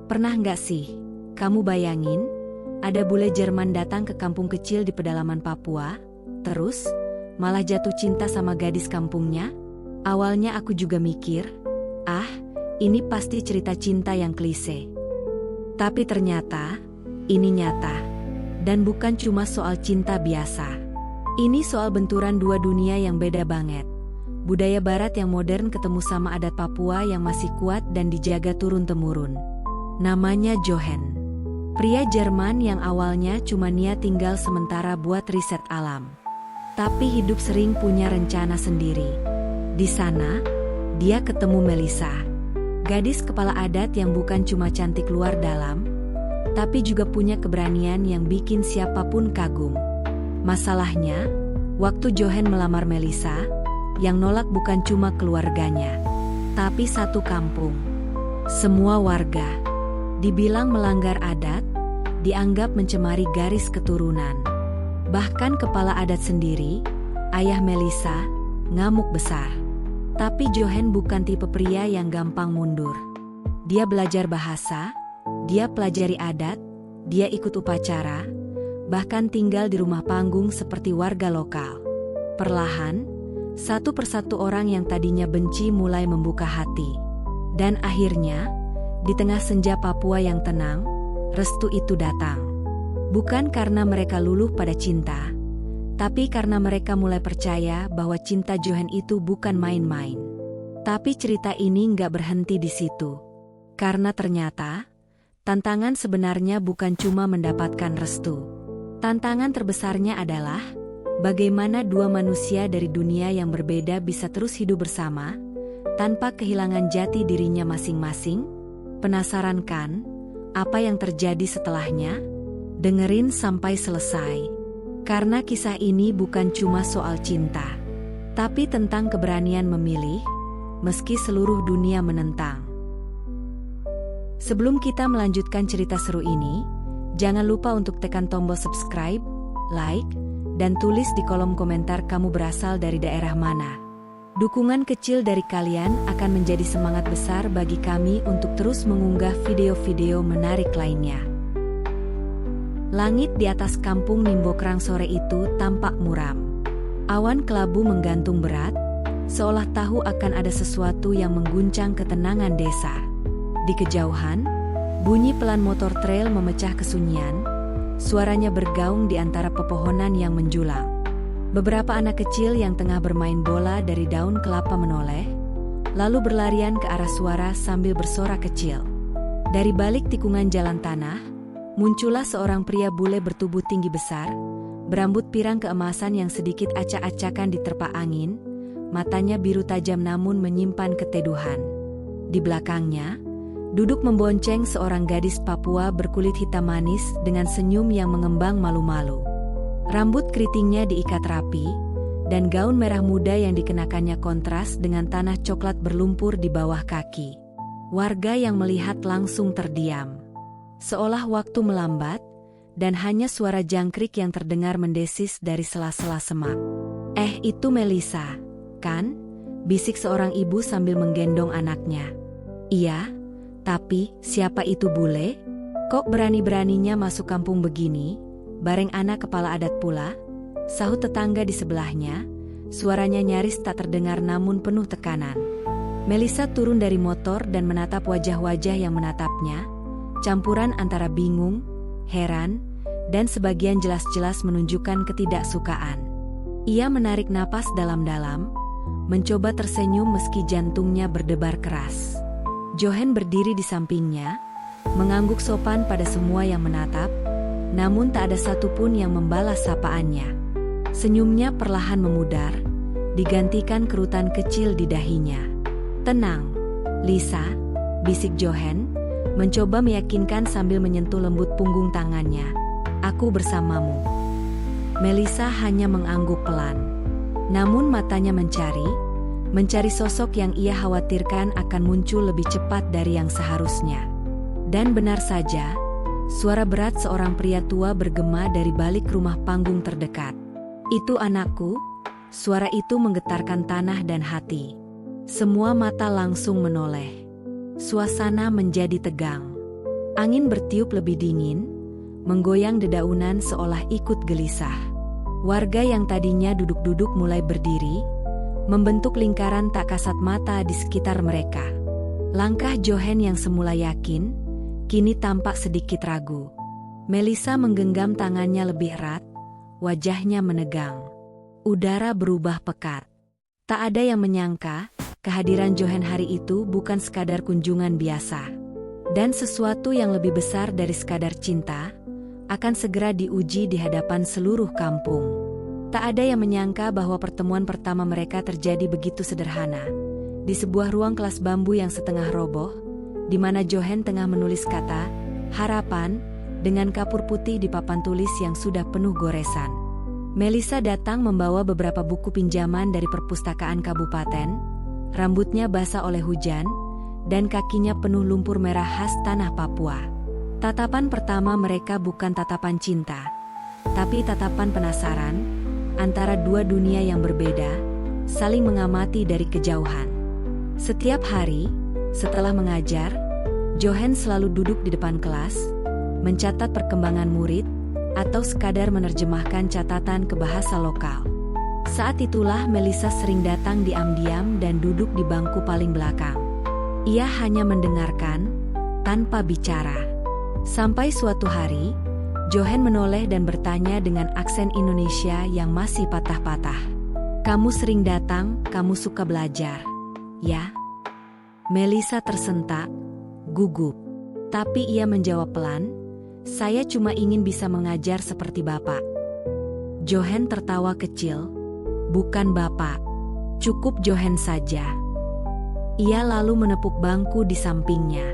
Pernah nggak sih, kamu bayangin, ada bule Jerman datang ke kampung kecil di pedalaman Papua, terus malah jatuh cinta sama gadis kampungnya? Awalnya aku juga mikir, ini pasti cerita cinta yang klise. Tapi ternyata, ini nyata. Dan bukan cuma soal cinta biasa. Ini soal benturan dua dunia yang beda banget. Budaya barat yang modern ketemu sama adat Papua yang masih kuat dan dijaga turun-temurun. Namanya Jochen. Pria Jerman yang awalnya cuma niat tinggal sementara buat riset alam. Tapi hidup sering punya rencana sendiri. Di sana, dia ketemu Melissa. Gadis kepala adat yang bukan cuma cantik luar dalam, tapi juga punya keberanian yang bikin siapapun kagum. Masalahnya, waktu Jochen melamar Melissa, yang nolak bukan cuma keluarganya, tapi satu kampung. Semua warga dibilang melanggar adat, dianggap mencemari garis keturunan. Bahkan kepala adat sendiri, ayah Melissa, ngamuk besar. Tapi Jochen bukan tipe pria yang gampang mundur. Dia belajar bahasa, dia pelajari adat, dia ikut upacara, bahkan tinggal di rumah panggung seperti warga lokal. Perlahan, satu persatu orang yang tadinya benci mulai membuka hati. Dan akhirnya, di tengah senja Papua yang tenang, restu itu datang. Bukan karena mereka luluh pada cinta, tapi karena mereka mulai percaya bahwa cinta Jochen itu bukan main-main. Tapi cerita ini nggak berhenti di situ. Karena ternyata, tantangan sebenarnya bukan cuma mendapatkan restu. Tantangan terbesarnya adalah, bagaimana dua manusia dari dunia yang berbeda bisa terus hidup bersama, tanpa kehilangan jati dirinya masing-masing? Penasaran kan, apa yang terjadi setelahnya? Dengerin sampai selesai. Karena kisah ini bukan cuma soal cinta, tapi tentang keberanian memilih, meski seluruh dunia menentang. Sebelum kita melanjutkan cerita seru ini, jangan lupa untuk tekan tombol subscribe, like, dan tulis di kolom komentar kamu berasal dari daerah mana. Dukungan kecil dari kalian akan menjadi semangat besar bagi kami untuk terus mengunggah video-video menarik lainnya. Langit di atas kampung Nimbokrang sore itu tampak muram. Awan kelabu menggantung berat, seolah tahu akan ada sesuatu yang mengguncang ketenangan desa. Di kejauhan, bunyi pelan motor trail memecah kesunyian, suaranya bergaung di antara pepohonan yang menjulang. Beberapa anak kecil yang tengah bermain bola dari daun kelapa menoleh, lalu berlarian ke arah suara sambil bersorak kecil. Dari balik tikungan jalan tanah, muncullah seorang pria bule bertubuh tinggi besar, berambut pirang keemasan yang sedikit acak-acakan diterpa angin, matanya biru tajam namun menyimpan keteduhan. Di belakangnya, duduk membonceng seorang gadis Papua berkulit hitam manis dengan senyum yang mengembang malu-malu. Rambut keritingnya diikat rapi, dan gaun merah muda yang dikenakannya kontras dengan tanah coklat berlumpur di bawah kaki. Warga yang melihat langsung terdiam. Seolah waktu melambat, dan hanya suara jangkrik yang terdengar mendesis dari sela-sela semak. Itu Melissa, kan? Bisik seorang ibu sambil menggendong anaknya. Iya, tapi siapa itu bule? Kok berani-beraninya masuk kampung begini? Bareng anak kepala adat pula? Sahut tetangga di sebelahnya, suaranya nyaris tak terdengar namun penuh tekanan. Melissa turun dari motor dan menatap wajah-wajah yang menatapnya, campuran antara bingung, heran, dan sebagian jelas-jelas menunjukkan ketidaksukaan. Ia menarik napas dalam-dalam, mencoba tersenyum meski jantungnya berdebar keras. Jochen berdiri di sampingnya, mengangguk sopan pada semua yang menatap, namun tak ada satupun yang membalas sapaannya. Senyumnya perlahan memudar, digantikan kerutan kecil di dahinya. "Tenang, Lisa," bisik Jochen, mencoba meyakinkan sambil menyentuh lembut punggung tangannya. "Aku bersamamu." Melissa hanya mengangguk pelan. Namun matanya mencari sosok yang ia khawatirkan akan muncul lebih cepat dari yang seharusnya. Dan benar saja, suara berat seorang pria tua bergema dari balik rumah panggung terdekat. "Itu anakku." Suara itu menggetarkan tanah dan hati. Semua mata langsung menoleh. Suasana menjadi tegang. Angin bertiup lebih dingin, menggoyang dedaunan seolah ikut gelisah. Warga yang tadinya duduk-duduk mulai berdiri, membentuk lingkaran tak kasat mata di sekitar mereka. Langkah Johan yang semula yakin, kini tampak sedikit ragu. Melissa menggenggam tangannya lebih erat, wajahnya menegang. Udara berubah pekat. Tak ada yang menyangka, kehadiran Johan hari itu bukan sekadar kunjungan biasa. Dan sesuatu yang lebih besar dari sekadar cinta, akan segera diuji di hadapan seluruh kampung. Tak ada yang menyangka bahwa pertemuan pertama mereka terjadi begitu sederhana. Di sebuah ruang kelas bambu yang setengah roboh, di mana Johan tengah menulis kata, harapan, dengan kapur putih di papan tulis yang sudah penuh goresan. Melissa datang membawa beberapa buku pinjaman dari perpustakaan kabupaten, rambutnya basah oleh hujan, dan kakinya penuh lumpur merah khas tanah Papua. Tatapan pertama mereka bukan tatapan cinta, tapi tatapan penasaran, antara dua dunia yang berbeda, saling mengamati dari kejauhan. Setiap hari, setelah mengajar, Johan selalu duduk di depan kelas, mencatat perkembangan murid, atau sekadar menerjemahkan catatan ke bahasa lokal. Saat itulah Melissa sering datang diam-diam dan duduk di bangku paling belakang. Ia hanya mendengarkan, tanpa bicara. Sampai suatu hari, Johan menoleh dan bertanya dengan aksen Indonesia yang masih patah-patah. "Kamu sering datang, kamu suka belajar, ya?" Melissa tersentak, gugup. Tapi ia menjawab pelan, "Saya cuma ingin bisa mengajar seperti Bapak." Johan tertawa kecil. "Bukan Bapak. Cukup Johan saja." Ia lalu menepuk bangku di sampingnya.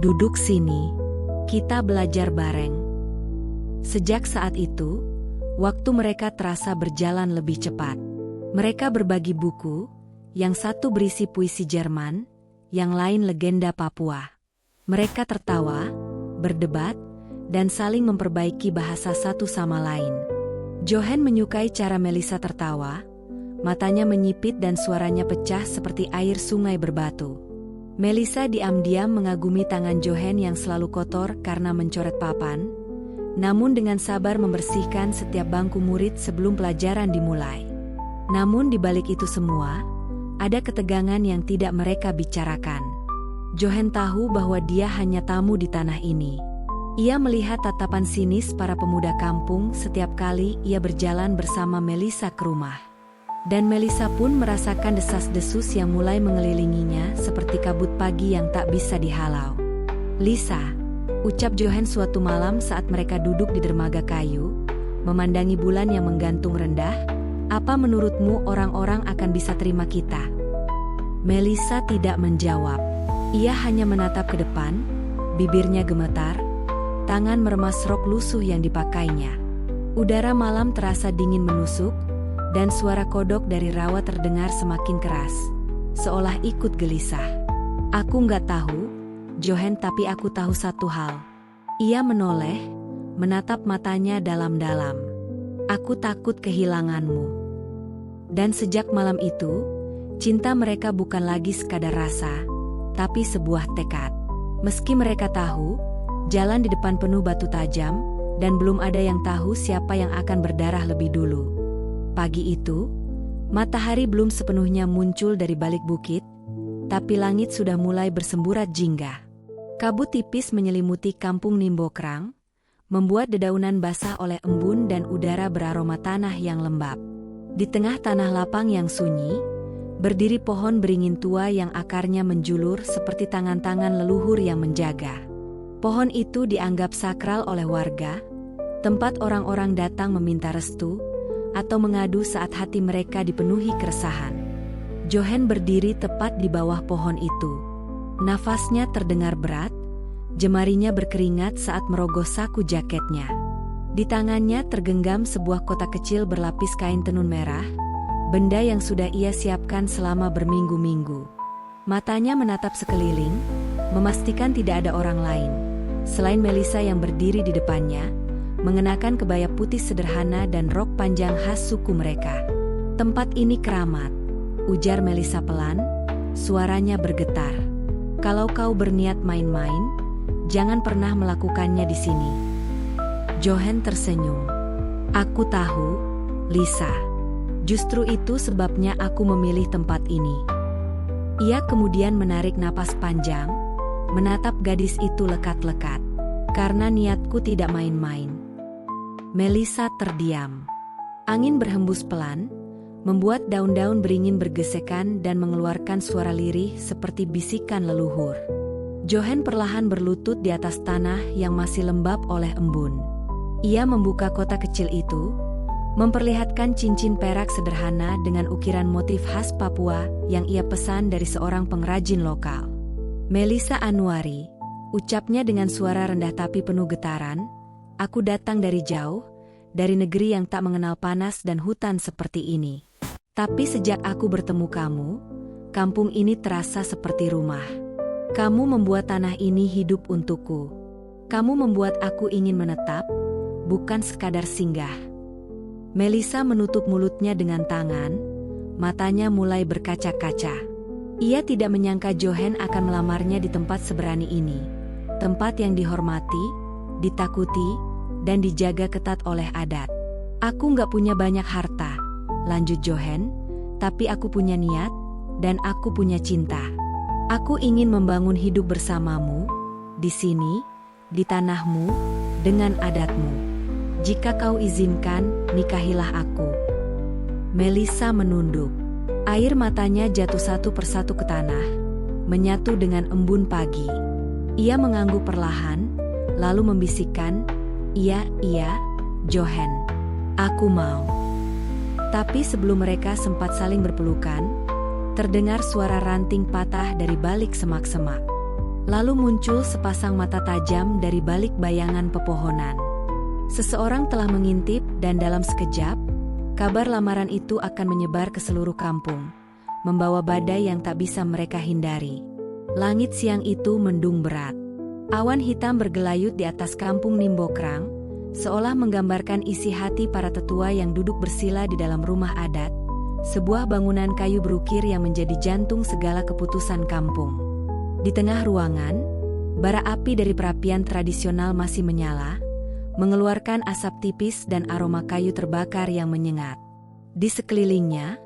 "Duduk sini. Kita belajar bareng." Sejak saat itu, waktu mereka terasa berjalan lebih cepat. Mereka berbagi buku, yang satu berisi puisi Jerman, yang lain legenda Papua. Mereka tertawa, berdebat, dan saling memperbaiki bahasa satu sama lain. Johan menyukai cara Melissa tertawa, matanya menyipit dan suaranya pecah seperti air sungai berbatu. Melissa diam-diam mengagumi tangan Johan yang selalu kotor karena mencoret papan, namun dengan sabar membersihkan setiap bangku murid sebelum pelajaran dimulai. Namun di balik itu semua, ada ketegangan yang tidak mereka bicarakan. Johan tahu bahwa dia hanya tamu di tanah ini. Ia melihat tatapan sinis para pemuda kampung setiap kali ia berjalan bersama Melissa ke rumah. Dan Melissa pun merasakan desas-desus yang mulai mengelilinginya seperti kabut pagi yang tak bisa dihalau. "Lisa," ucap Johan suatu malam saat mereka duduk di dermaga kayu, memandangi bulan yang menggantung rendah, "apa menurutmu orang-orang akan bisa terima kita?" Melissa tidak menjawab. Ia hanya menatap ke depan, bibirnya gemetar, tangan meremas rok lusuh yang dipakainya. Udara malam terasa dingin menusuk, dan suara kodok dari rawa terdengar semakin keras, seolah ikut gelisah. "Aku nggak tahu, Johan, tapi aku tahu satu hal." Ia menoleh, menatap matanya dalam-dalam. "Aku takut kehilanganmu." Dan sejak malam itu, cinta mereka bukan lagi sekadar rasa, tapi sebuah tekad. Meski mereka tahu, jalan di depan penuh batu tajam, dan belum ada yang tahu siapa yang akan berdarah lebih dulu. Pagi itu, matahari belum sepenuhnya muncul dari balik bukit, tapi langit sudah mulai bersemburat jingga. Kabut tipis menyelimuti kampung Nimbokrang, membuat dedaunan basah oleh embun dan udara beraroma tanah yang lembab. Di tengah tanah lapang yang sunyi, berdiri pohon beringin tua yang akarnya menjulur seperti tangan-tangan leluhur yang menjaga. Pohon itu dianggap sakral oleh warga, tempat orang-orang datang meminta restu, atau mengadu saat hati mereka dipenuhi keresahan. Johan berdiri tepat di bawah pohon itu. Nafasnya terdengar berat, jemarinya berkeringat saat merogoh saku jaketnya. Di tangannya tergenggam sebuah kotak kecil berlapis kain tenun merah, benda yang sudah ia siapkan selama berminggu-minggu. Matanya menatap sekeliling, memastikan tidak ada orang lain selain Melissa yang berdiri di depannya, mengenakan kebaya putih sederhana dan rok panjang khas suku mereka. "Tempat ini keramat," ujar Melissa pelan, suaranya bergetar. "Kalau kau berniat main-main, Jangan pernah melakukannya di sini. Johan tersenyum. Aku tahu, Lisa. Justru itu sebabnya aku memilih tempat ini. Ia kemudian menarik napas panjang, menatap gadis itu lekat-lekat. Karena niatku tidak main-main. Melissa terdiam. Angin berhembus pelan, membuat daun-daun beringin bergesekan dan mengeluarkan suara lirih seperti bisikan leluhur. Johan perlahan berlutut di atas tanah yang masih lembab oleh embun. Ia membuka kotak kecil itu, memperlihatkan cincin perak sederhana dengan ukiran motif khas Papua yang ia pesan dari seorang pengrajin lokal. Melissa Anwari, ucapnya dengan suara rendah tapi penuh getaran, aku datang dari jauh, dari negeri yang tak mengenal panas dan hutan seperti ini. Tapi sejak aku bertemu kamu, kampung ini terasa seperti rumah. Kamu membuat tanah ini hidup untukku. Kamu membuat aku ingin menetap, bukan sekadar singgah. Melissa menutup mulutnya dengan tangan, matanya mulai berkaca-kaca. Ia tidak menyangka Johan akan melamarnya di tempat seberani ini. Tempat yang dihormati, ditakuti, dan dijaga ketat oleh adat. Aku nggak punya banyak harta, lanjut Johan, tapi aku punya niat, dan aku punya cinta. Aku ingin membangun hidup bersamamu, di sini, di tanahmu, dengan adatmu. Jika kau izinkan, nikahilah aku. Melissa menunduk. Air matanya jatuh satu persatu ke tanah, menyatu dengan embun pagi. Ia mengangguk perlahan, lalu membisikkan, iya, Johan. Aku mau. Tapi sebelum mereka sempat saling berpelukan, terdengar suara ranting patah dari balik semak-semak. Lalu muncul sepasang mata tajam dari balik bayangan pepohonan. Seseorang telah mengintip dan dalam sekejap, kabar lamaran itu akan menyebar ke seluruh kampung, membawa badai yang tak bisa mereka hindari. Langit siang itu mendung berat. Awan hitam bergelayut di atas kampung Nimbokrang, seolah menggambarkan isi hati para tetua yang duduk bersila di dalam rumah adat, sebuah bangunan kayu berukir yang menjadi jantung segala keputusan kampung. Di tengah ruangan, bara api dari perapian tradisional masih menyala, mengeluarkan asap tipis dan aroma kayu terbakar yang menyengat. Di sekelilingnya,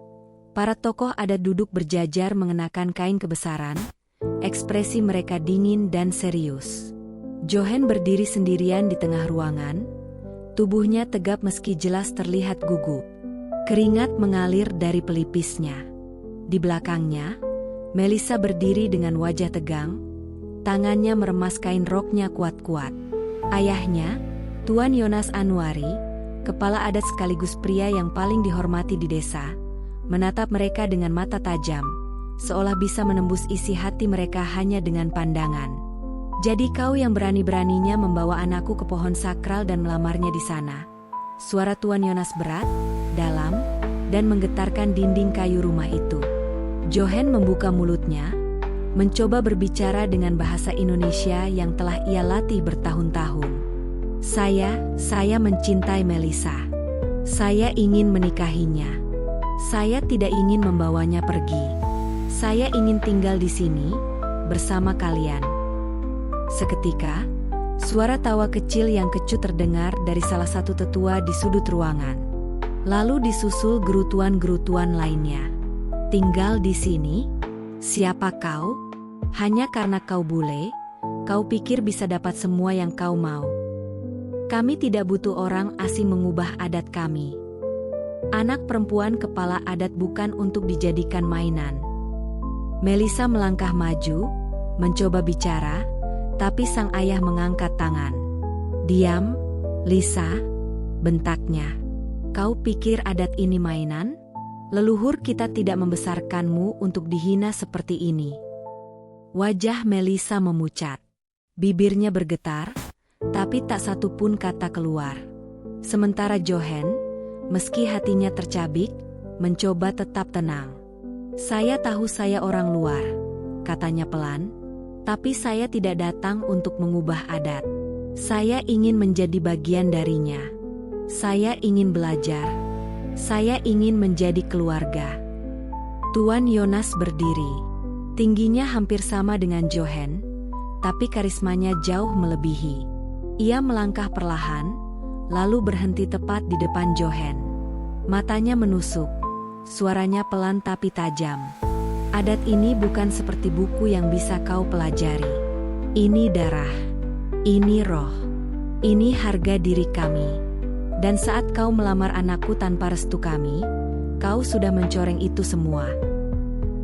para tokoh adat duduk berjajar mengenakan kain kebesaran, ekspresi mereka dingin dan serius. Johan berdiri sendirian di tengah ruangan, tubuhnya tegap meski jelas terlihat gugup. Keringat mengalir dari pelipisnya. Di belakangnya, Melissa berdiri dengan wajah tegang, tangannya meremas kain roknya kuat-kuat. Ayahnya, Tuan Yonas Anwari, kepala adat sekaligus pria yang paling dihormati di desa, menatap mereka dengan mata tajam, seolah bisa menembus isi hati mereka hanya dengan pandangan. Jadi kau yang berani-beraninya membawa anakku ke pohon sakral dan melamarnya di sana. Suara Tuan Yonas berat, dalam, dan menggetarkan dinding kayu rumah itu. Johan membuka mulutnya, mencoba berbicara dengan bahasa Indonesia yang telah ia latih bertahun-tahun. Saya mencintai Melissa. Saya ingin menikahinya. Saya tidak ingin membawanya pergi. Saya ingin tinggal di sini, bersama kalian. Seketika, suara tawa kecil yang kecut terdengar dari salah satu tetua di sudut ruangan. Lalu disusul gerutuan-gerutuan lainnya. Tinggal di sini? Siapa kau? Hanya karena kau bule, kau pikir bisa dapat semua yang kau mau. Kami tidak butuh orang asing mengubah adat kami. Anak perempuan kepala adat bukan untuk dijadikan mainan. Melissa melangkah maju, mencoba bicara, tapi sang ayah mengangkat tangan. Diam, Lisa, bentaknya. Kau pikir adat ini mainan? Leluhur kita tidak membesarkanmu untuk dihina seperti ini. Wajah Melissa memucat. Bibirnya bergetar, tapi tak satu pun kata keluar. Sementara Johan, meski hatinya tercabik, mencoba tetap tenang. Saya tahu saya orang luar, katanya pelan, tapi saya tidak datang untuk mengubah adat. Saya ingin menjadi bagian darinya. Saya ingin belajar. Saya ingin menjadi keluarga. Tuan Yonas berdiri. Tingginya hampir sama dengan Johan, tapi karismanya jauh melebihi. Ia melangkah perlahan, lalu berhenti tepat di depan Johan. Matanya menusuk, suaranya pelan tapi tajam. Adat ini bukan seperti buku yang bisa kau pelajari. Ini darah, ini roh, ini harga diri kami. Dan saat kau melamar anakku tanpa restu kami, kau sudah mencoreng itu semua.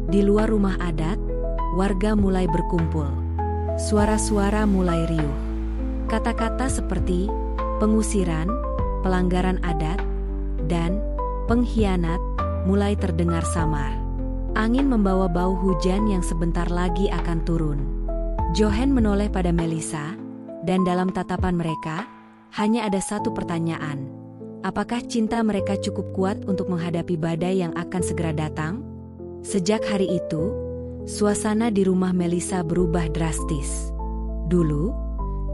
Di luar rumah adat, warga mulai berkumpul. Suara-suara mulai riuh. Kata-kata seperti pengusiran, pelanggaran adat, dan pengkhianat mulai terdengar samar. Angin membawa bau hujan yang sebentar lagi akan turun. Johan menoleh pada Melissa, dan dalam tatapan mereka, hanya ada satu pertanyaan. Apakah cinta mereka cukup kuat untuk menghadapi badai yang akan segera datang? Sejak hari itu, suasana di rumah Melissa berubah drastis. Dulu,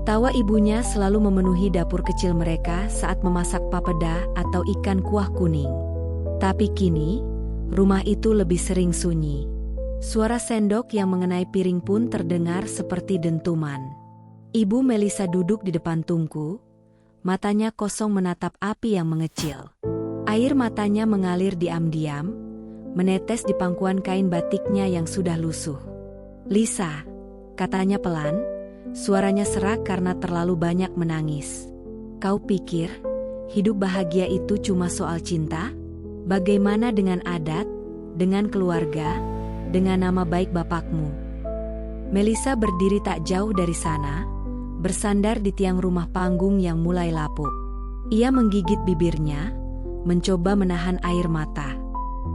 tawa ibunya selalu memenuhi dapur kecil mereka saat memasak papeda atau ikan kuah kuning. Tapi kini, rumah itu lebih sering sunyi. Suara sendok yang mengenai piring pun terdengar seperti dentuman. Ibu Melissa duduk di depan tungku, matanya kosong menatap api yang mengecil. Air matanya mengalir diam-diam, menetes di pangkuan kain batiknya yang sudah lusuh. "Lisa," katanya pelan, suaranya serak karena terlalu banyak menangis. "Kau pikir, hidup bahagia itu cuma soal cinta? Bagaimana dengan adat, dengan keluarga, dengan nama baik bapakmu?" Melissa berdiri tak jauh dari sana, bersandar di tiang rumah panggung yang mulai lapuk. Ia menggigit bibirnya, mencoba menahan air mata.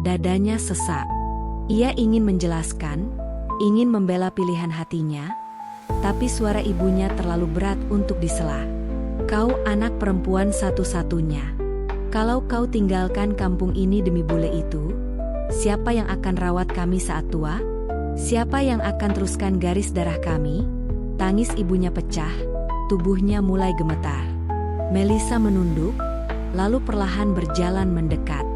Dadanya sesak. Ia ingin menjelaskan, ingin membela pilihan hatinya, tapi suara ibunya terlalu berat untuk disela. "Kau anak perempuan satu-satunya. Kalau kau tinggalkan kampung ini demi bule itu, siapa yang akan rawat kami saat tua? Siapa yang akan teruskan garis darah kami?" Tangis ibunya pecah, tubuhnya mulai gemetar. Melissa menunduk, lalu perlahan berjalan mendekat.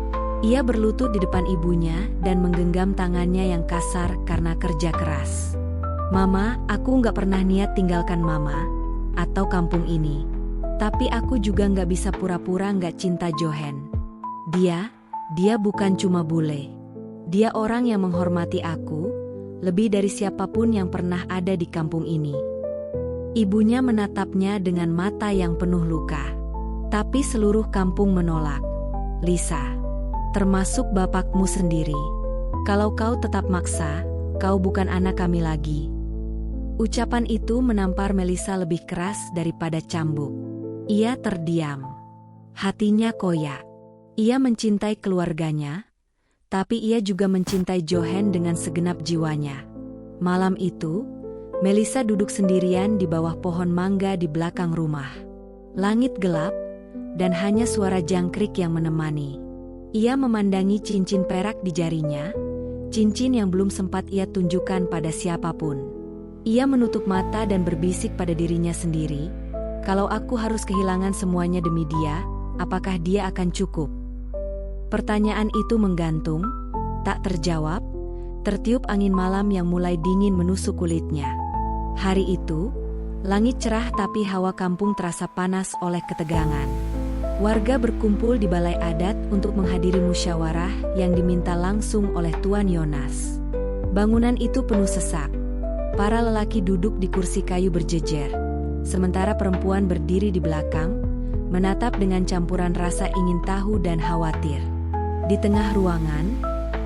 Ia berlutut di depan ibunya dan menggenggam tangannya yang kasar karena kerja keras. "Mama, aku nggak pernah niat tinggalkan Mama atau kampung ini. Tapi aku juga nggak bisa pura-pura nggak cinta Johan. Dia bukan cuma bule. Dia orang yang menghormati aku, lebih dari siapapun yang pernah ada di kampung ini." Ibunya menatapnya dengan mata yang penuh luka. Tapi seluruh kampung menolak. "Lisa, termasuk bapakmu sendiri. Kalau kau tetap maksa, kau bukan anak kami lagi." Ucapan itu menampar Melissa lebih keras daripada cambuk. Ia terdiam. Hatinya koyak. Ia mencintai keluarganya, tapi ia juga mencintai Johan dengan segenap jiwanya. Malam itu, Melissa duduk sendirian di bawah pohon mangga di belakang rumah. Langit gelap, dan hanya suara jangkrik yang menemani. Ia memandangi cincin perak di jarinya, cincin yang belum sempat ia tunjukkan pada siapapun. Ia menutup mata dan berbisik pada dirinya sendiri, "Kalau aku harus kehilangan semuanya demi dia, apakah dia akan cukup?" Pertanyaan itu menggantung, tak terjawab, tertiup angin malam yang mulai dingin menusuk kulitnya. Hari itu, langit cerah tapi hawa kampung terasa panas oleh ketegangan. Warga berkumpul di balai adat untuk menghadiri musyawarah yang diminta langsung oleh Tuan Yonas. Bangunan itu penuh sesak. Para lelaki duduk di kursi kayu berjejer, sementara perempuan berdiri di belakang, menatap dengan campuran rasa ingin tahu dan khawatir. Di tengah ruangan,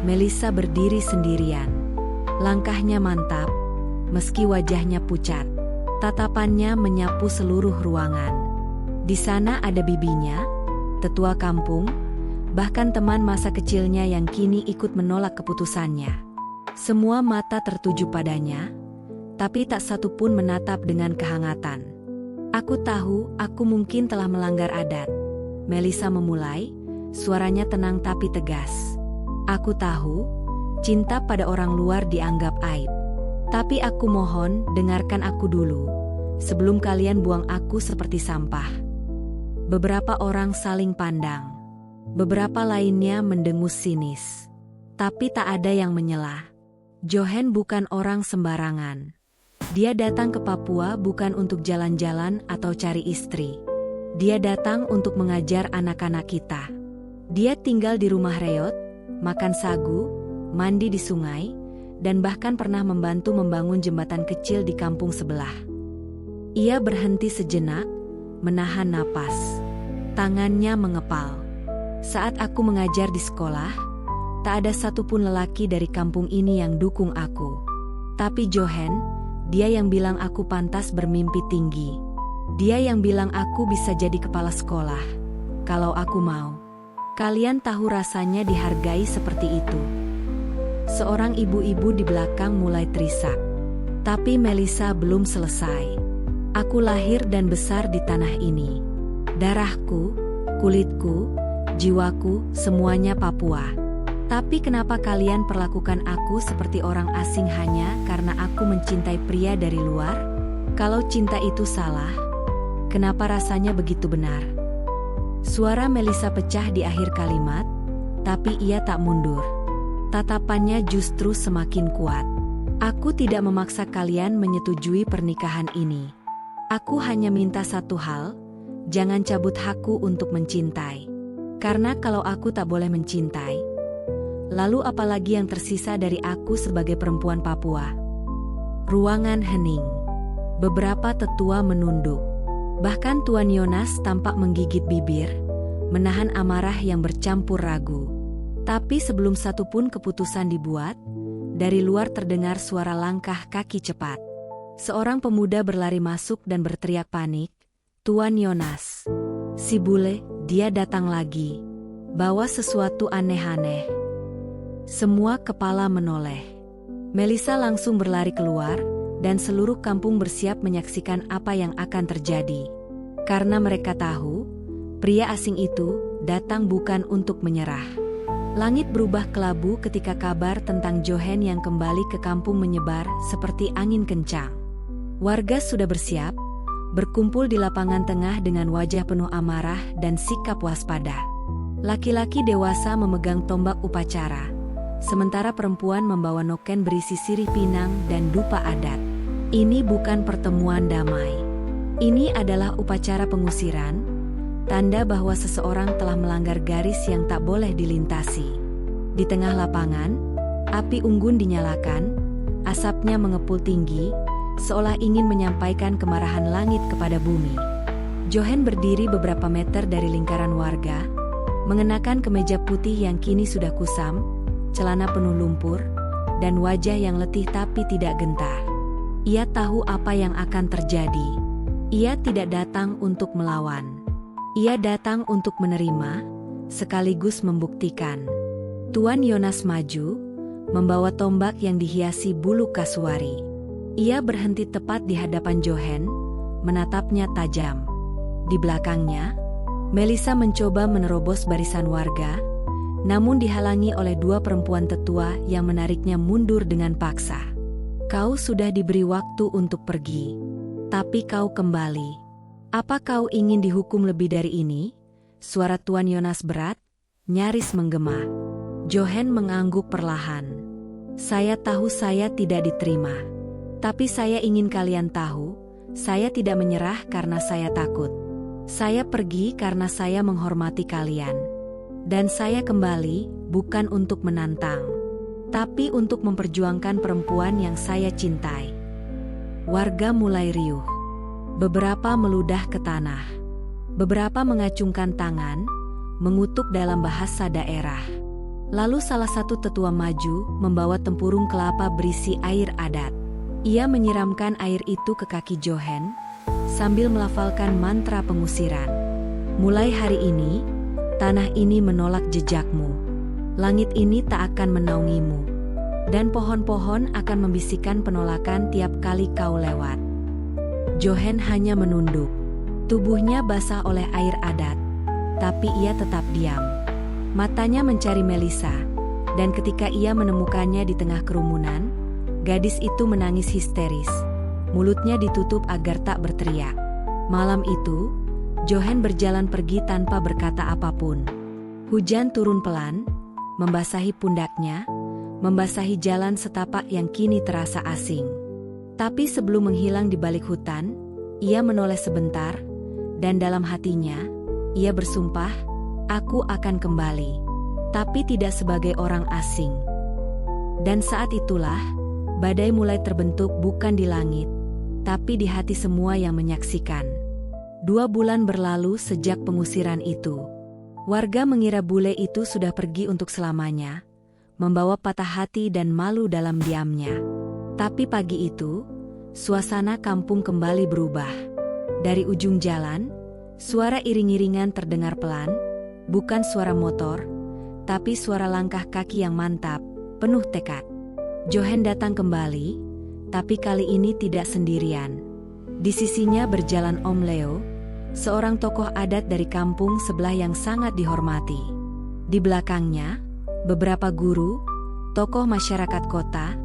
Melissa berdiri sendirian. Langkahnya mantap, meski wajahnya pucat. Tatapannya menyapu seluruh ruangan. Di sana ada bibinya, tetua kampung, bahkan teman masa kecilnya yang kini ikut menolak keputusannya. Semua mata tertuju padanya, tapi tak satu pun menatap dengan kehangatan. "Aku tahu, aku mungkin telah melanggar adat," Melissa memulai, suaranya tenang tapi tegas. "Aku tahu, cinta pada orang luar dianggap aib. Tapi aku mohon, dengarkan aku dulu, sebelum kalian buang aku seperti sampah." Beberapa orang saling pandang. Beberapa lainnya mendengus sinis. Tapi tak ada yang menyela. Johan bukan orang sembarangan. Dia datang ke Papua bukan untuk jalan-jalan atau cari istri. Dia datang untuk mengajar anak-anak kita. Dia tinggal di rumah reot, makan sagu, mandi di sungai, dan bahkan pernah membantu membangun jembatan kecil di kampung sebelah. Ia berhenti sejenak, menahan napas. Tangannya mengepal. Saat aku mengajar di sekolah, tak ada satupun lelaki dari kampung ini yang dukung aku. Tapi Johan, dia yang bilang aku pantas bermimpi tinggi. Dia yang bilang aku bisa jadi kepala sekolah. Kalau aku mau. Kalian tahu rasanya dihargai seperti itu. Seorang ibu-ibu di belakang mulai terisak. Tapi Melissa belum selesai. Aku lahir dan besar di tanah ini. Darahku, kulitku, jiwaku, semuanya Papua. Tapi kenapa kalian perlakukan aku seperti orang asing hanya karena aku mencintai pria dari luar? Kalau cinta itu salah, kenapa rasanya begitu benar? Suara Melissa pecah di akhir kalimat, tapi ia tak mundur. Tatapannya justru semakin kuat. Aku tidak memaksa kalian menyetujui pernikahan ini. Aku hanya minta satu hal, jangan cabut hakku untuk mencintai. Karena kalau aku tak boleh mencintai, lalu apalagi yang tersisa dari aku sebagai perempuan Papua? Ruangan hening. Beberapa tetua menunduk. Bahkan Tuan Yonas tampak menggigit bibir, menahan amarah yang bercampur ragu. Tapi sebelum satupun keputusan dibuat, dari luar terdengar suara langkah kaki cepat. Seorang pemuda berlari masuk dan berteriak panik, "Tuan Yonas! Si bule, dia datang lagi. Bawa sesuatu aneh-aneh." Semua kepala menoleh. Melissa langsung berlari keluar, dan seluruh kampung bersiap menyaksikan apa yang akan terjadi. Karena mereka tahu, pria asing itu datang bukan untuk menyerah. Langit berubah kelabu ketika kabar tentang Johan yang kembali ke kampung menyebar seperti angin kencang. Warga sudah bersiap, berkumpul di lapangan tengah dengan wajah penuh amarah dan sikap waspada. Laki-laki dewasa memegang tombak upacara, sementara perempuan membawa noken berisi sirih pinang dan dupa adat. Ini bukan pertemuan damai. Ini adalah upacara pengusiran, tanda bahwa seseorang telah melanggar garis yang tak boleh dilintasi. Di tengah lapangan, api unggun dinyalakan, asapnya mengepul tinggi, seolah ingin menyampaikan kemarahan langit kepada bumi. Johan berdiri beberapa meter dari lingkaran warga, mengenakan kemeja putih yang kini sudah kusam, celana penuh lumpur, dan wajah yang letih tapi tidak gentar. Ia tahu apa yang akan terjadi. Ia tidak datang untuk melawan. Ia datang untuk menerima, sekaligus membuktikan. Tuan Yonas maju, membawa tombak yang dihiasi bulu kasuari. Ia berhenti tepat di hadapan Johan, menatapnya tajam. Di belakangnya, Melissa mencoba menerobos barisan warga, namun dihalangi oleh dua perempuan tetua yang menariknya mundur dengan paksa. "Kau sudah diberi waktu untuk pergi, tapi kau kembali. Apa kau ingin dihukum lebih dari ini?" Suara Tuan Yonas berat, nyaris menggema. Johan mengangguk perlahan. "Saya tahu saya tidak diterima. Tapi saya ingin kalian tahu, saya tidak menyerah karena saya takut. Saya pergi karena saya menghormati kalian. Dan saya kembali bukan untuk menantang, tapi untuk memperjuangkan perempuan yang saya cintai." Warga mulai riuh. Beberapa meludah ke tanah. Beberapa mengacungkan tangan, mengutuk dalam bahasa daerah. Lalu salah satu tetua maju, membawa tempurung kelapa berisi air adat. Ia menyiramkan air itu ke kaki Johan, sambil melafalkan mantra pengusiran. "Mulai hari ini, tanah ini menolak jejakmu. Langit ini tak akan menaungimu. Dan pohon-pohon akan membisikkan penolakan tiap kali kau lewat." Johan hanya menunduk. Tubuhnya basah oleh air adat, tapi ia tetap diam. Matanya mencari Melissa, dan ketika ia menemukannya di tengah kerumunan, gadis itu menangis histeris. Mulutnya ditutup agar tak berteriak. Malam itu, Johan berjalan pergi tanpa berkata apapun. Hujan turun pelan, membasahi pundaknya, membasahi jalan setapak yang kini terasa asing. Tapi sebelum menghilang di balik hutan, ia menoleh sebentar, dan dalam hatinya, ia bersumpah, "Aku akan kembali." Tapi tidak sebagai orang asing. Dan saat itulah, badai mulai terbentuk bukan di langit, tapi di hati semua yang menyaksikan. 2 bulan berlalu sejak pengusiran itu. Warga mengira bule itu sudah pergi untuk selamanya, membawa patah hati dan malu dalam diamnya. Tapi pagi itu, suasana kampung kembali berubah. Dari ujung jalan, suara iring-iringan terdengar pelan, bukan suara motor, tapi suara langkah kaki yang mantap, penuh tekad. Johan datang kembali, tapi kali ini tidak sendirian. Di sisinya berjalan Om Leo, seorang tokoh adat dari kampung sebelah yang sangat dihormati. Di belakangnya, beberapa guru, tokoh masyarakat kota,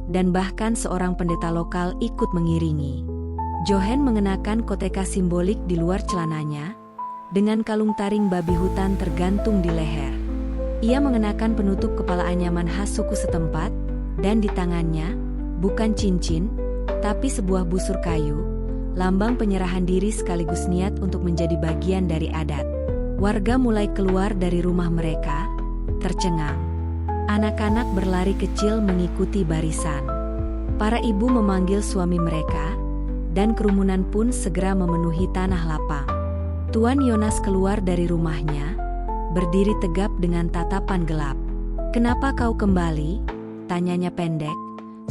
dan bahkan seorang pendeta lokal ikut mengiringi. Johan mengenakan koteka simbolik di luar celananya, dengan kalung taring babi hutan tergantung di leher. Ia mengenakan penutup kepala anyaman khas suku setempat, dan di tangannya, bukan cincin, tapi sebuah busur kayu, lambang penyerahan diri sekaligus niat untuk menjadi bagian dari adat. Warga mulai keluar dari rumah mereka, tercengang. Anak-anak berlari kecil mengikuti barisan. Para ibu memanggil suami mereka, dan kerumunan pun segera memenuhi tanah lapang. Tuan Yonas keluar dari rumahnya, berdiri tegap dengan tatapan gelap. "Kenapa kau kembali?" tanyanya pendek,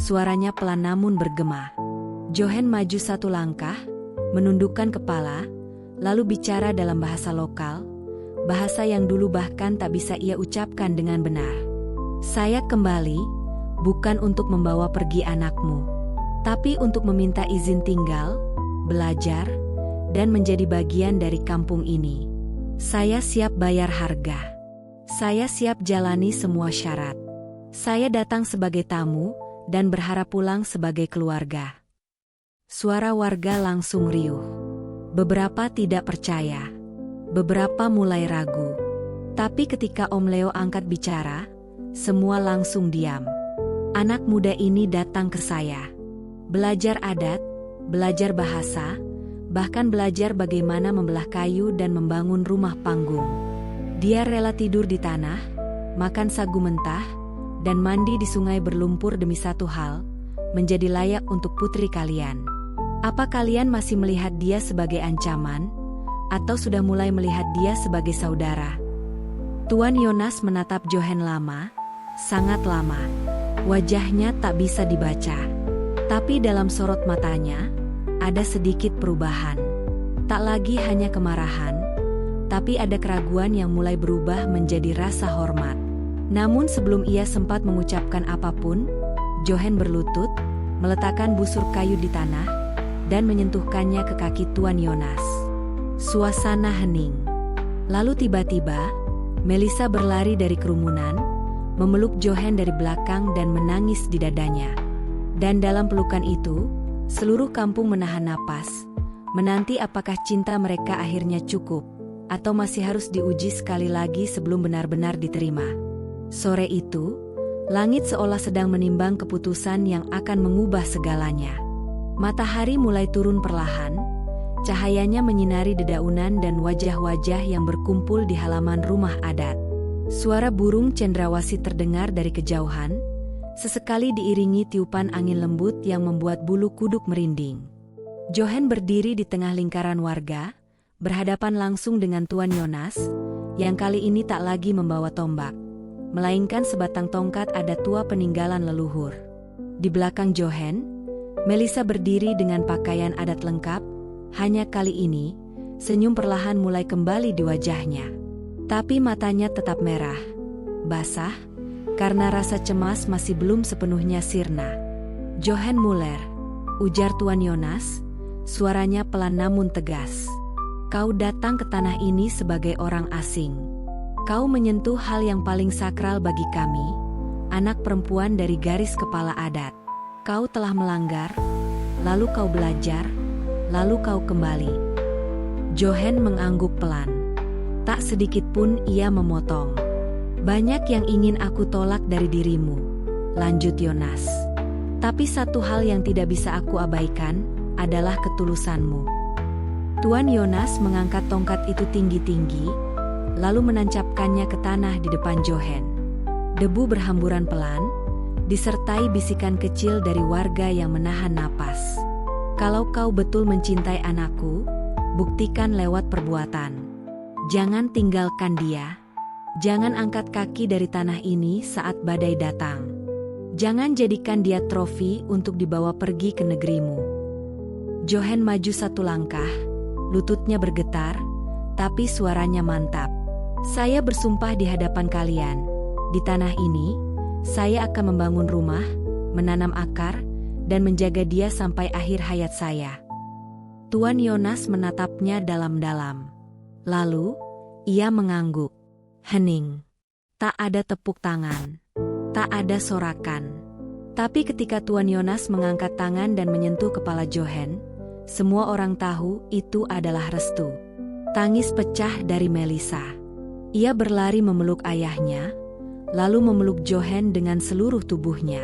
suaranya pelan namun bergema. Johan maju 1 langkah, menundukkan kepala, lalu bicara dalam bahasa lokal, bahasa yang dulu bahkan tak bisa ia ucapkan dengan benar. "Saya kembali, bukan untuk membawa pergi anakmu, tapi untuk meminta izin tinggal, belajar, dan menjadi bagian dari kampung ini. Saya siap bayar harga. Saya siap jalani semua syarat. Saya datang sebagai tamu, dan berharap pulang sebagai keluarga." Suara warga langsung riuh. Beberapa tidak percaya. Beberapa mulai ragu. Tapi ketika Om Leo angkat bicara, semua langsung diam. "Anak muda ini datang ke saya. Belajar adat, belajar bahasa, bahkan belajar bagaimana membelah kayu dan membangun rumah panggung. Dia rela tidur di tanah, makan sagu mentah, dan mandi di sungai berlumpur demi satu hal, menjadi layak untuk putri kalian. Apa kalian masih melihat dia sebagai ancaman, atau sudah mulai melihat dia sebagai saudara?" Tuan Yonas menatap Johan lama, sangat lama. Wajahnya tak bisa dibaca. Tapi dalam sorot matanya, ada sedikit perubahan. Tak lagi hanya kemarahan, tapi ada keraguan yang mulai berubah menjadi rasa hormat. Namun sebelum ia sempat mengucapkan apapun, Johan berlutut, meletakkan busur kayu di tanah, dan menyentuhkannya ke kaki Tuan Yonas. Suasana hening. Lalu tiba-tiba, Melissa berlari dari kerumunan, memeluk Johan dari belakang dan menangis di dadanya. Dan dalam pelukan itu, seluruh kampung menahan napas, menanti apakah cinta mereka akhirnya cukup, atau masih harus diuji sekali lagi sebelum benar-benar diterima. Sore itu, langit seolah sedang menimbang keputusan yang akan mengubah segalanya. Matahari mulai turun perlahan, cahayanya menyinari dedaunan dan wajah-wajah yang berkumpul di halaman rumah adat. Suara burung cendrawasih terdengar dari kejauhan, sesekali diiringi tiupan angin lembut yang membuat bulu kuduk merinding. Johan berdiri di tengah lingkaran warga, berhadapan langsung dengan Tuan Yonas, yang kali ini tak lagi membawa tombak, melainkan sebatang tongkat adat tua peninggalan leluhur. Di belakang Johan, Melissa berdiri dengan pakaian adat lengkap, hanya kali ini, senyum perlahan mulai kembali di wajahnya. Tapi matanya tetap merah, basah, karena rasa cemas masih belum sepenuhnya sirna. "Johan Muller," ujar Tuan Yonas, suaranya pelan namun tegas. "Kau datang ke tanah ini sebagai orang asing. Kau menyentuh hal yang paling sakral bagi kami, anak perempuan dari garis kepala adat. Kau telah melanggar, lalu kau belajar, lalu kau kembali." Johan mengangguk pelan. Tak sedikit pun ia memotong. "Banyak yang ingin aku tolak dari dirimu," lanjut Yonas. Tapi satu hal yang tidak bisa aku abaikan adalah ketulusanmu. Tuan Yonas mengangkat tongkat itu tinggi-tinggi, lalu menancapkannya ke tanah di depan Johann. Debu berhamburan pelan, disertai bisikan kecil dari warga yang menahan napas. Kalau kau betul mencintai anakku, buktikan lewat perbuatan. Jangan tinggalkan dia. Jangan angkat kaki dari tanah ini saat badai datang. Jangan jadikan dia trofi untuk dibawa pergi ke negerimu. Johann maju satu langkah, lututnya bergetar, tapi suaranya mantap. Saya bersumpah di hadapan kalian, di tanah ini, saya akan membangun rumah, menanam akar, dan menjaga dia sampai akhir hayat saya. Tuan Yonas menatapnya dalam-dalam. Lalu, ia mengangguk. Hening. Tak ada tepuk tangan. Tak ada sorakan. Tapi ketika Tuan Yonas mengangkat tangan dan menyentuh kepala Johann, semua orang tahu itu adalah restu. Tangis pecah dari Melissa. Ia berlari memeluk ayahnya, lalu memeluk Johann dengan seluruh tubuhnya.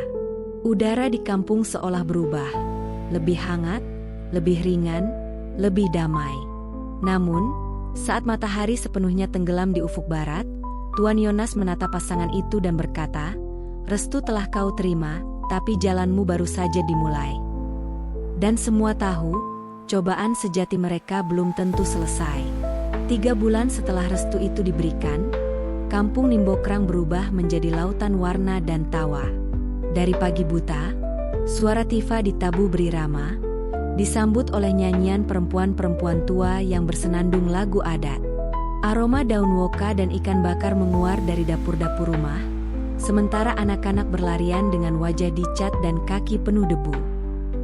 Udara di kampung seolah berubah. Lebih hangat, lebih ringan, lebih damai. Namun, saat matahari sepenuhnya tenggelam di ufuk barat, Tuan Yonas menatap pasangan itu dan berkata, "Restu telah kau terima, tapi jalanmu baru saja dimulai." Dan semua tahu, cobaan sejati mereka belum tentu selesai. 3 bulan setelah restu itu diberikan, kampung Nimbokrang berubah menjadi lautan warna dan tawa. Dari pagi buta, suara Tifa di tabu berirama, disambut oleh nyanyian perempuan-perempuan tua yang bersenandung lagu adat. Aroma daun woka dan ikan bakar menguar dari dapur-dapur rumah, sementara anak-anak berlarian dengan wajah dicat dan kaki penuh debu.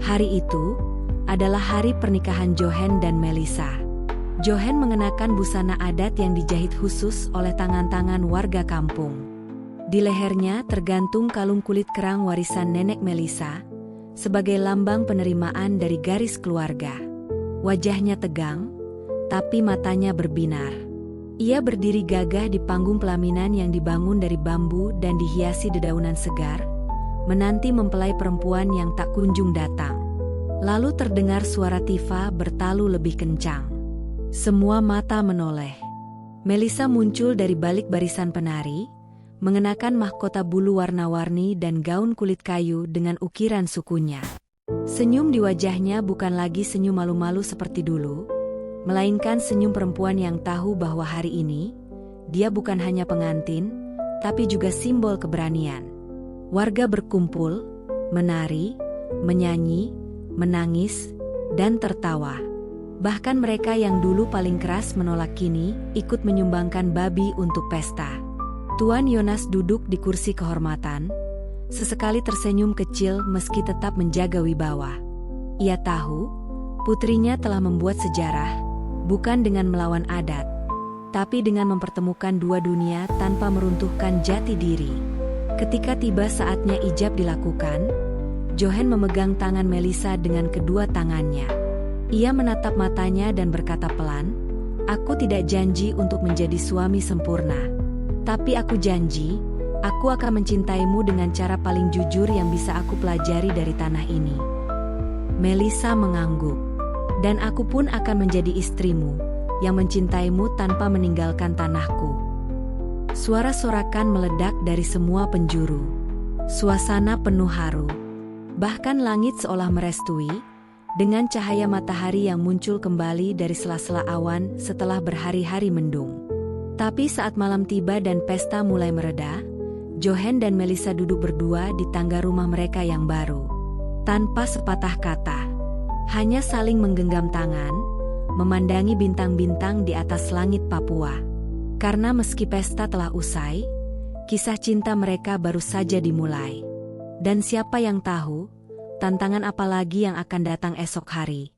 Hari itu adalah hari pernikahan Johann dan Melissa. Johann mengenakan busana adat yang dijahit khusus oleh tangan-tangan warga kampung. Di lehernya tergantung kalung kulit kerang warisan nenek Melissa, sebagai lambang penerimaan dari garis keluarga. Wajahnya tegang, tapi matanya berbinar. Ia berdiri gagah di panggung pelaminan yang dibangun dari bambu dan dihiasi dedaunan segar, menanti mempelai perempuan yang tak kunjung datang. Lalu terdengar suara Tifa bertalu lebih kencang. Semua mata menoleh. Melissa muncul dari balik barisan penari, mengenakan mahkota bulu warna-warni dan gaun kulit kayu dengan ukiran sukunya. Senyum di wajahnya bukan lagi senyum malu-malu seperti dulu, melainkan senyum perempuan yang tahu bahwa hari ini, dia bukan hanya pengantin, tapi juga simbol keberanian. Warga berkumpul, menari, menyanyi, menangis, dan tertawa. Bahkan mereka yang dulu paling keras menolak kini ikut menyumbangkan babi untuk pesta. Tuan Yonas duduk di kursi kehormatan, sesekali tersenyum kecil meski tetap menjaga wibawa. Ia tahu, putrinya telah membuat sejarah, bukan dengan melawan adat, tapi dengan mempertemukan dua dunia tanpa meruntuhkan jati diri. Ketika tiba saatnya ijab dilakukan, Johann memegang tangan Melissa dengan kedua tangannya. Ia menatap matanya dan berkata pelan, "Aku tidak janji untuk menjadi suami sempurna. Tapi aku janji, aku akan mencintaimu dengan cara paling jujur yang bisa aku pelajari dari tanah ini." Melissa mengangguk. "Dan aku pun akan menjadi istrimu, yang mencintaimu tanpa meninggalkan tanahku." Suara sorakan meledak dari semua penjuru. Suasana penuh haru. Bahkan langit seolah merestui, dengan cahaya matahari yang muncul kembali dari sela-sela awan setelah berhari-hari mendung. Tapi saat malam tiba dan pesta mulai mereda, Johann dan Melissa duduk berdua di tangga rumah mereka yang baru. Tanpa sepatah kata, hanya saling menggenggam tangan, memandangi bintang-bintang di atas langit Papua. Karena meski pesta telah usai, kisah cinta mereka baru saja dimulai. Dan siapa yang tahu, tantangan apa lagi yang akan datang esok hari.